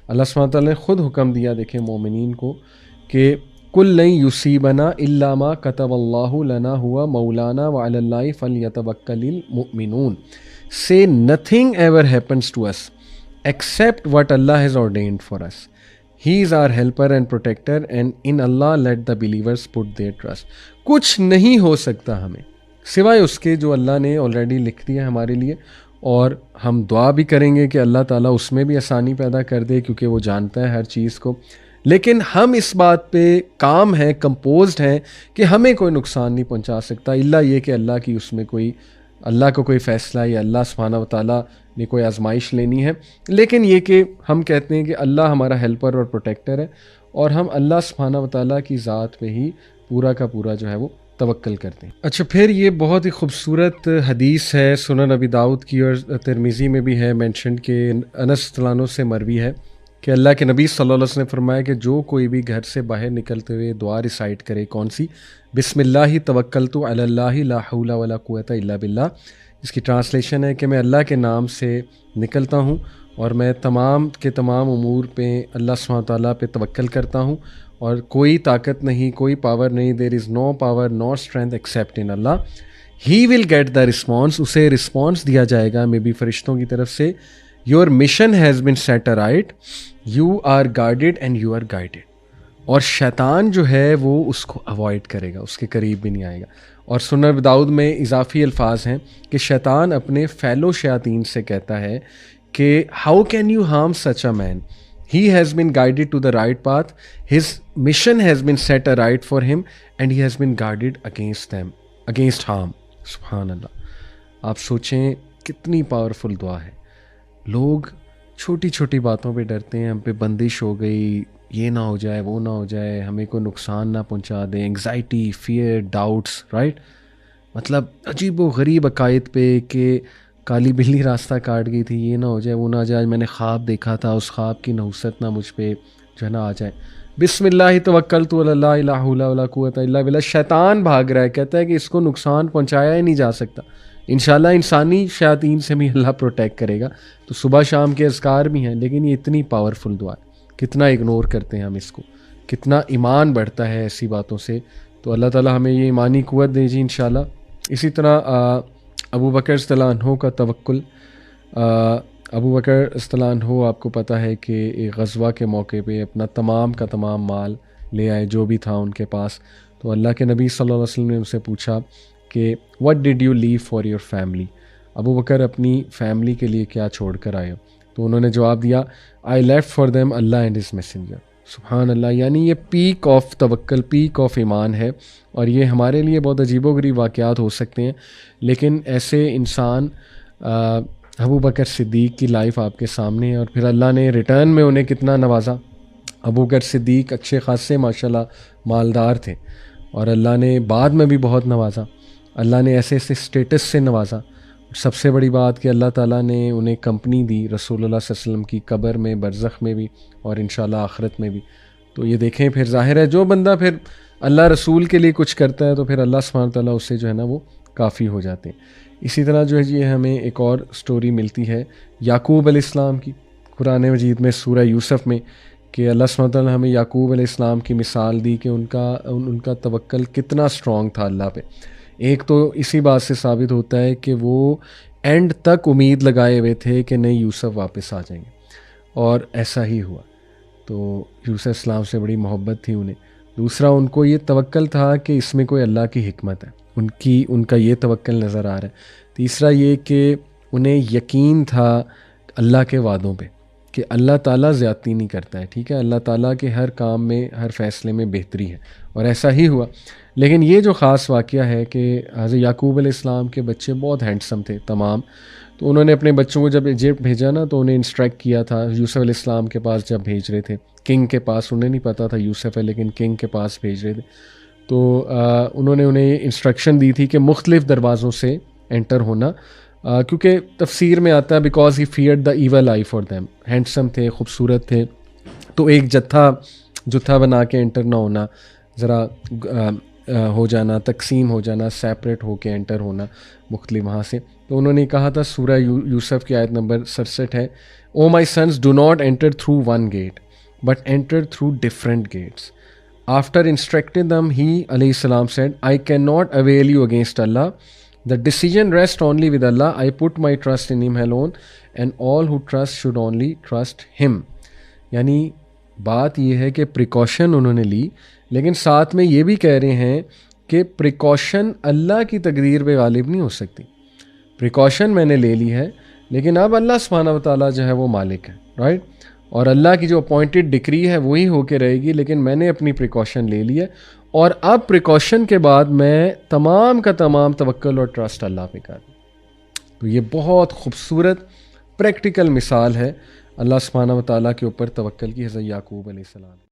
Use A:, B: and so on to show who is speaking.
A: اللہ سبحانہ تعالیٰ نے خود حکم دیا دیکھیں مومنین کو کہ کل لن یصیبنا الا ما کتب اللہ لنا ہوا مولانا وعلی اللہ فلیتوکل المؤمنون. Say nothing ever happens to us except what Allah has ordained for us. He is our helper and protector and in Allah let the believers put their trust. کچھ نہیں ہو سکتا ہمیں سوائے اس کے جو اللہ نے آلریڈی لکھ دیا ہمارے لیے، اور ہم دعا بھی کریں گے کہ اللہ تعالیٰ اس میں بھی آسانی پیدا کر دے کیونکہ وہ جانتا ہے ہر چیز کو. لیکن ہم اس بات پہ کام ہیں، کمپوزڈ ہیں کہ ہمیں کوئی نقصان نہیں پہنچا سکتا الا یہ کہ اللہ کی اس میں کوئی اللہ کو کوئی فیصلہ یا اللہ سبحانہ و تعالیٰ نے کوئی آزمائش لینی ہے. لیکن یہ کہ ہم کہتے ہیں کہ اللہ ہمارا ہیلپر اور پروٹیکٹر ہے اور ہم اللہ سبحانہ و تعالیٰ کی ذات پہ ہی پورا کا پورا جو ہے وہ توکل کرتے ہیں. اچھا، پھر یہ بہت ہی خوبصورت حدیث ہے، سنن ابی داؤد کی اور ترمذی میں بھی ہے مینشنڈ کہ انس رضی اللہ عنہ سے مروی ہے کہ اللہ کے نبی صلی اللہ علیہ وسلم نے فرمایا کہ جو کوئی بھی گھر سے باہر نکلتے ہوئے دعا ریسائٹ کرے، کون سی؟ بسم اللہ توکلت علی اللہ لا حول ولا قوۃ الا باللہ. اس کی ٹرانسلیشن ہے کہ میں اللہ کے نام سے نکلتا ہوں اور میں تمام کے تمام امور پہ اللہ سبحانہ تعالیٰ پہ توکل کرتا ہوں اور کوئی طاقت نہیں، کوئی پاور نہیں. There is no power no strength except in Allah. He will get the response, اسے رسپانس دیا جائے گا میں بھی فرشتوں کی طرف سے. Your mission has been set right, you are guarded and you are guided. اور شیطان جو ہے وہ اس کو اوائڈ کرے گا، اس کے قریب بھی نہیں آئے گا. اور سنن ابی داؤد میں اضافی الفاظ ہیں کہ شیطان اپنے فیلو شیاطین سے کہتا ہے کہ how can you harm such a man, he has been guided to the right path, his mission has been set aright for him and he has been guarded against harm. سبحان اللہ. آپ سوچیں کتنی powerful دعا ہے. لوگ چھوٹی چھوٹی باتوں پہ ڈرتے ہیں، ہم پہ بندش ہو گئی، یہ نہ ہو جائے وہ نہ ہو جائے، ہمیں کوئی نقصان نہ پہنچا دے، انگزائٹی، فیئر، ڈاؤٹس، رائٹ. مطلب عجیب و غریب عقائد پہ کہ کالی بلی راستہ کاٹ گئی تھی، یہ نہ ہو جائے وہ نہ ہو جائے، میں نے خواب دیکھا تھا، اس خواب کی نحوست نہ مجھ پہ جو ہے نا آ جائے. بسم اللہ توکلت علی اللہ لا حول ولا قوۃ الا باللہ. شیطان بھاگ رہا ہے، کہتا ہے کہ اس کو نقصان پہنچایا ہی نہیں جا سکتا. انشاءاللہ انسانی شیاطین سے بھی اللہ پروٹیکٹ کرے گا. تو صبح شام کے اذکار بھی ہیں، لیکن یہ اتنی پاورفل دعا ہے، کتنا اگنور کرتے ہیں ہم اس کو، کتنا ایمان بڑھتا ہے ایسی باتوں سے. تو اللہ تعالیٰ ہمیں یہ ایمانی قوت دے جی انشاءاللہ. اسی طرح ابو بکر رضی اللہ عنہ کا توکل. ابو بکر رضی اللہ عنہ آپ کو پتہ ہے کہ ایک غزوہ کے موقع پہ اپنا تمام کا تمام مال لے آئے جو بھی تھا ان کے پاس. تو اللہ کے نبی صلی اللہ علیہ وسلم نے ان سے پوچھا کہ what did you leave for your family؟ ابو بکر اپنی فیملی کے لیے کیا چھوڑ کر آئے ہو؟ تو انہوں نے جواب دیا I left for them Allah and his messenger. سبحان اللہ. یعنی یہ پیک آف توکل، پیک آف ایمان ہے. اور یہ ہمارے لیے بہت عجیب و غریب واقعات ہو سکتے ہیں، لیکن ایسے انسان ابو بکر صدیق کی لائف آپ کے سامنے ہے. اور پھر اللہ نے ریٹرن میں انہیں کتنا نوازا. ابو بکر صدیق اچھے خاصے ماشاءاللہ مالدار تھے، اور اللہ نے بعد میں بھی بہت نوازا. اللہ نے ایسے ایسے اسٹیٹس سے نوازا. سب سے بڑی بات کہ اللہ تعالیٰ نے انہیں کمپنی دی رسول اللہ صلی اللہ علیہ وسلم کی قبر میں، برزخ میں بھی، اور انشاءاللہ آخرت میں بھی. تو یہ دیکھیں پھر ظاہر ہے جو بندہ پھر اللہ رسول کے لیے کچھ کرتا ہے تو پھر اللہ سبحانہ تعالیٰ اس سے جو ہے نا وہ کافی ہو جاتے ہیں. اسی طرح جو ہے یہ ہمیں ایک اور سٹوری ملتی ہے یعقوب علیہ السلام کی قرآن مجید میں سورہ یوسف میں، کہ اللہ سبحانہ تعالیٰ نے ہمیں یعقوب علیہ السلام کی مثال دی کہ ان کا توکل کتنا اسٹرانگ تھا اللہ پہ. ایک تو اسی بات سے ثابت ہوتا ہے کہ وہ اینڈ تک امید لگائے ہوئے تھے کہ نہیں یوسف واپس آ جائیں گے، اور ایسا ہی ہوا. تو یوسف السلام سے بڑی محبت تھی انہیں. دوسرا ان کو یہ توکل تھا کہ اس میں کوئی اللہ کی حکمت ہے، ان کا یہ توکل نظر آ رہا ہے. تیسرا یہ کہ انہیں یقین تھا اللہ کے وعدوں پہ کہ اللہ تعالیٰ زیادتی نہیں کرتا ہے. ٹھیک ہے، اللہ تعالیٰ کے ہر کام میں، ہر فیصلے میں بہتری ہے، اور ایسا ہی ہوا. لیکن یہ جو خاص واقعہ ہے کہ حضرت یعقوب علیہ السلام کے بچے بہت ہینڈسم تھے تمام. تو انہوں نے اپنے بچوں کو جب ایجپٹ بھیجا نا تو انہیں انسٹرکٹ کیا تھا یوسف علیہ السلام کے پاس جب بھیج رہے تھے، کنگ کے پاس. انہیں نہیں پتہ تھا یوسف ہے لیکن کنگ کے پاس بھیج رہے تھے. تو انہوں نے انہیں انسٹرکشن دی تھی کہ مختلف دروازوں سے انٹر ہونا، کیونکہ تفسیر میں آتا ہے because he feared the evil eye for them. Handsome تھے، خوبصورت تھے، تو ایک جتھا بنا کے انٹر نہ ہونا، ذرا ہو جانا، تقسیم ہو جانا، سیپریٹ ہو کے انٹر ہونا مختلف وہاں سے. تو انہوں نے کہا تھا، سورہ یوسف کی آیت نمبر 67 ہے، O my sons, do not enter through one gate, but enter through different gates. After instructing them, he alayhi salam said, I cannot avail you against Allah. The decision rests only with Allah. I put my trust in Him alone, and all who trust should only trust Him. یعنی بات یہ ہے کہ precaution انہوں نے لی، لیکن ساتھ میں یہ بھی کہہ رہے ہیں کہ پریکاشن اللہ کی تقدیر پہ غالب نہیں ہو سکتی. پریکاشن میں نے لے لی ہے، لیکن اب اللہ سبحانہ و تعالیٰ جو ہے وہ مالک ہے، رائٹ؟ اور اللہ کی جو اپوائنٹڈ ڈکری ہے وہی ہو کے رہے گی، لیکن میں نے اپنی پریکاشن لے لی ہے، اور اب پریکاشن کے بعد میں تمام کا تمام توکل اور ٹرسٹ اللہ پہ کر دوں. تو یہ بہت خوبصورت پریکٹیکل مثال ہے اللہ سبحانہ و تعالیٰ کے اوپر توکل کی، حضرت یعقوب علیہ السلام.